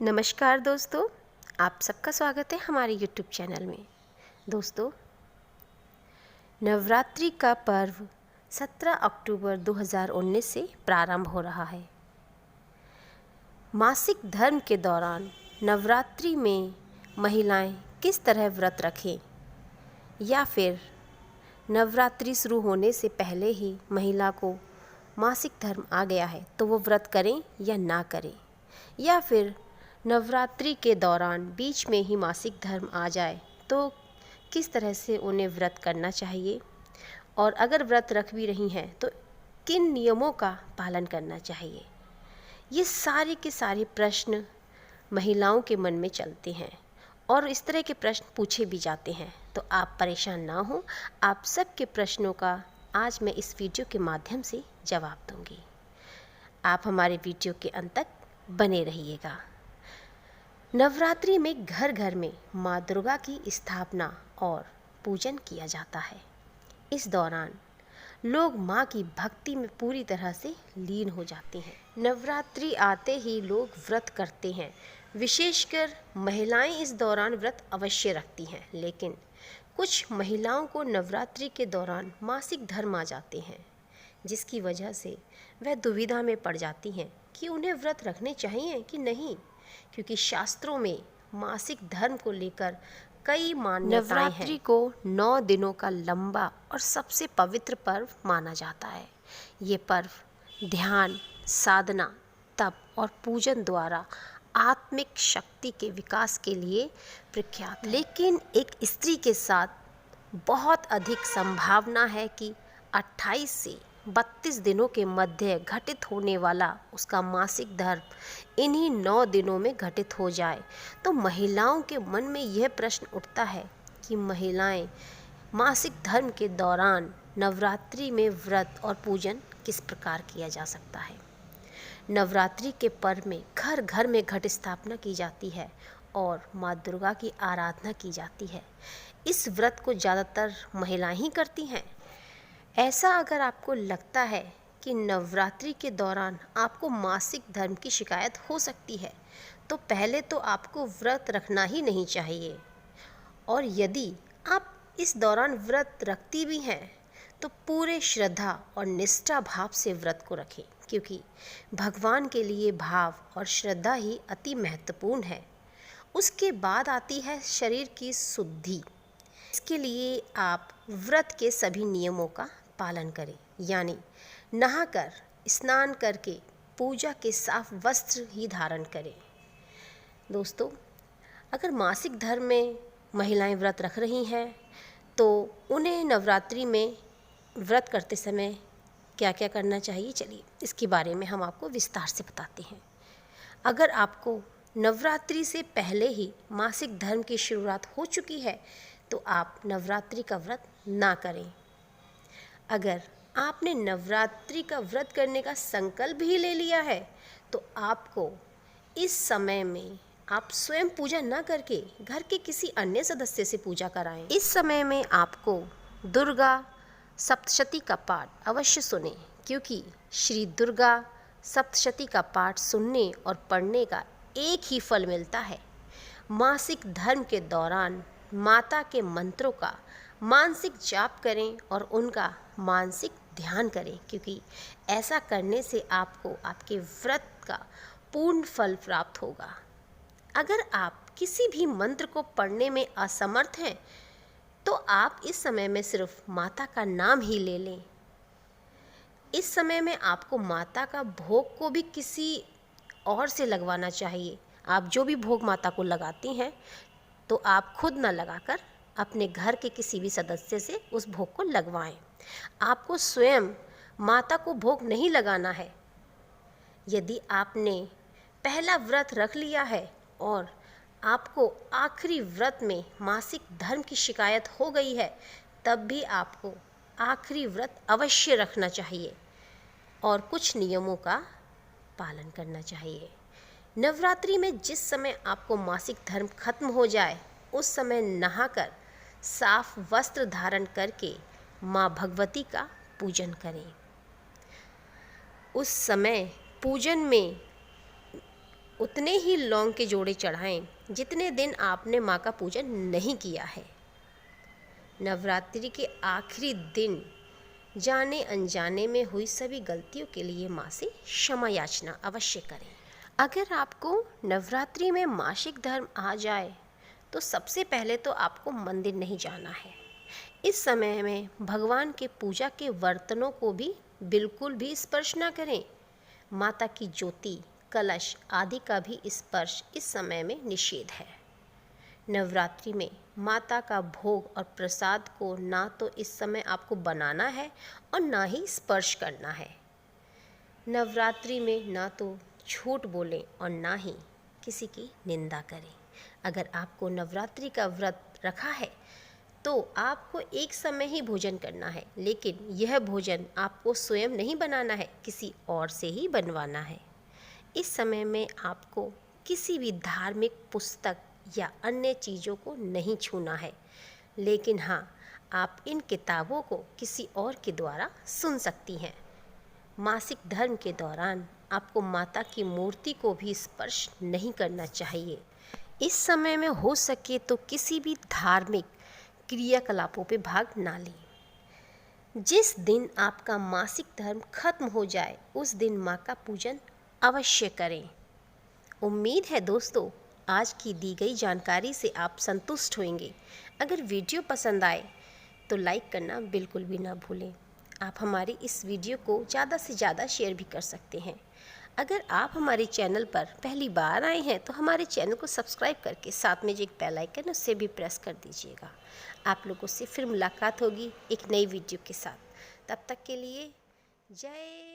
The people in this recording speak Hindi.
नमस्कार दोस्तों, आप सबका स्वागत है हमारे YouTube चैनल में। दोस्तों, नवरात्रि का पर्व 17 अक्टूबर 2019 से प्रारंभ हो रहा है। मासिक धर्म के दौरान नवरात्रि में महिलाएं किस तरह व्रत रखें, या फिर नवरात्रि शुरू होने से पहले ही महिला को मासिक धर्म आ गया है तो वो व्रत करें या ना करें, या फिर नवरात्रि के दौरान बीच में ही मासिक धर्म आ जाए तो किस तरह से उन्हें व्रत करना चाहिए, और अगर व्रत रख भी रही हैं तो किन नियमों का पालन करना चाहिए। ये सारे के सारे प्रश्न महिलाओं के मन में चलते हैं और इस तरह के प्रश्न पूछे भी जाते हैं। तो आप परेशान ना हो, आप सबके प्रश्नों का आज मैं इस वीडियो के माध्यम से जवाब दूंगी। आप हमारे वीडियो के अंत तक बने रहिएगा। नवरात्रि में घर घर में माँ दुर्गा की स्थापना और पूजन किया जाता है। इस दौरान लोग माँ की भक्ति में पूरी तरह से लीन हो जाते हैं। नवरात्रि आते ही लोग व्रत करते हैं। विशेषकर महिलाएं इस दौरान व्रत अवश्य रखती हैं, लेकिन कुछ महिलाओं को नवरात्रि के दौरान मासिक धर्म आ जाते हैं, जिसकी वजह से वह दुविधा में पड़ जाती हैं कि उन्हें व्रत रखने चाहिए कि नहीं, क्योंकि शास्त्रों में मासिक धर्म को लेकर कई मान्यताएं हैं। नवरात्रि को 9 दिनों का लंबा और सबसे पवित्र पर्व माना जाता है। ये पर्व ध्यान, साधना, तप और पूजन द्वारा आत्मिक शक्ति के विकास के लिए प्रख्यात है। लेकिन एक स्त्री के साथ बहुत अधिक संभावना है कि 28 से 32 दिनों के मध्य घटित होने वाला उसका मासिक धर्म इन्हीं 9 दिनों में घटित हो जाए। तो महिलाओं के मन में यह प्रश्न उठता है कि महिलाएं मासिक धर्म के दौरान नवरात्रि में व्रत और पूजन किस प्रकार किया जा सकता है। नवरात्रि के पर्व में घर घर में घट स्थापना की जाती है और माँ दुर्गा की आराधना की जाती है। इस व्रत को ज़्यादातर महिलाएं ही करती हैं। ऐसा अगर आपको लगता है कि नवरात्रि के दौरान आपको मासिक धर्म की शिकायत हो सकती है, तो पहले तो आपको व्रत रखना ही नहीं चाहिए। और यदि आप इस दौरान व्रत रखती भी हैं तो पूरे श्रद्धा और निष्ठा भाव से व्रत को रखें, क्योंकि भगवान के लिए भाव और श्रद्धा ही अति महत्वपूर्ण है। उसके बाद आती है शरीर की शुद्धि। इसके लिए आप व्रत के सभी नियमों का पालन करें, यानी नहाकर स्नान करके पूजा के साफ वस्त्र ही धारण करें। दोस्तों, अगर मासिक धर्म में महिलाएं व्रत रख रही हैं तो उन्हें नवरात्रि में व्रत करते समय क्या क्या करना चाहिए, चलिए इसके बारे में हम आपको विस्तार से बताते हैं। अगर आपको नवरात्रि से पहले ही मासिक धर्म की शुरुआत हो चुकी है तो आप नवरात्रि का व्रत ना करें। अगर आपने नवरात्रि का व्रत करने का संकल्प ही ले लिया है तो आपको इस समय में आप स्वयं पूजा न करके घर के किसी अन्य सदस्य से पूजा कराएं। इस समय में आपको दुर्गा सप्तशती का पाठ अवश्य सुने, क्योंकि श्री दुर्गा सप्तशती का पाठ सुनने और पढ़ने का एक ही फल मिलता है। मासिक धर्म के दौरान माता के मंत्रों का मानसिक जाप करें और उनका मानसिक ध्यान करें, क्योंकि ऐसा करने से आपको आपके व्रत का पूर्ण फल प्राप्त होगा। अगर आप किसी भी मंत्र को पढ़ने में असमर्थ हैं तो आप इस समय में सिर्फ माता का नाम ही ले लें। इस समय में आपको माता का भोग को भी किसी और से लगवाना चाहिए। आप जो भी भोग माता को लगाती हैं तो आप खुद न लगाकर अपने घर के किसी भी सदस्य से उस भोग को लगवाएं। आपको स्वयं माता को भोग नहीं लगाना है। यदि आपने पहला व्रत रख लिया है और आपको आखिरी व्रत में मासिक धर्म की शिकायत हो गई है, तब भी आपको आखिरी व्रत अवश्य रखना चाहिए और कुछ नियमों का पालन करना चाहिए। नवरात्रि में जिस समय आपको मासिक धर्म खत्म हो जाए उस समय नहाकर साफ वस्त्र धारण करके माँ भगवती का पूजन करें। उस समय पूजन में उतने ही लौंग के जोड़े चढ़ाएं जितने दिन आपने माँ का पूजन नहीं किया है। नवरात्रि के आखिरी दिन जाने अनजाने में हुई सभी गलतियों के लिए माँ से क्षमा याचना अवश्य करें। अगर आपको नवरात्रि में मासिक धर्म आ जाए तो सबसे पहले तो आपको मंदिर नहीं जाना है। इस समय में भगवान के पूजा के बर्तनों को भी बिल्कुल भी स्पर्श ना करें। माता की ज्योति, कलश आदि का भी स्पर्श इस समय में निषेध है। नवरात्रि में माता का भोग और प्रसाद को ना तो इस समय आपको बनाना है और ना ही स्पर्श करना है। नवरात्रि में ना तो झूठ बोलें और ना ही किसी की निंदा करें। अगर आपको नवरात्रि का व्रत रखा है तो आपको एक समय ही भोजन करना है, लेकिन यह भोजन आपको स्वयं नहीं बनाना है, किसी और से ही बनवाना है। इस समय में आपको किसी भी धार्मिक पुस्तक या अन्य चीज़ों को नहीं छूना है, लेकिन हाँ, आप इन किताबों को किसी और के द्वारा सुन सकती हैं। मासिक धर्म के दौरान आपको माता की मूर्ति को भी स्पर्श नहीं करना चाहिए। इस समय में हो सके तो किसी भी धार्मिक क्रियाकलापों पे भाग ना लें। जिस दिन आपका मासिक धर्म खत्म हो जाए उस दिन माँ का पूजन अवश्य करें। उम्मीद है दोस्तों, आज की दी गई जानकारी से आप संतुष्ट होंगे। अगर वीडियो पसंद आए तो लाइक करना बिल्कुल भी ना भूलें। आप हमारी इस वीडियो को ज़्यादा से ज़्यादा शेयर भी कर सकते हैं। अगर आप हमारे चैनल पर पहली बार आए हैं तो हमारे चैनल को सब्सक्राइब करके साथ में जो एक बेल आइकन है उससे भी प्रेस कर दीजिएगा। आप लोगों से फिर मुलाकात होगी एक नई वीडियो के साथ। तब तक के लिए जय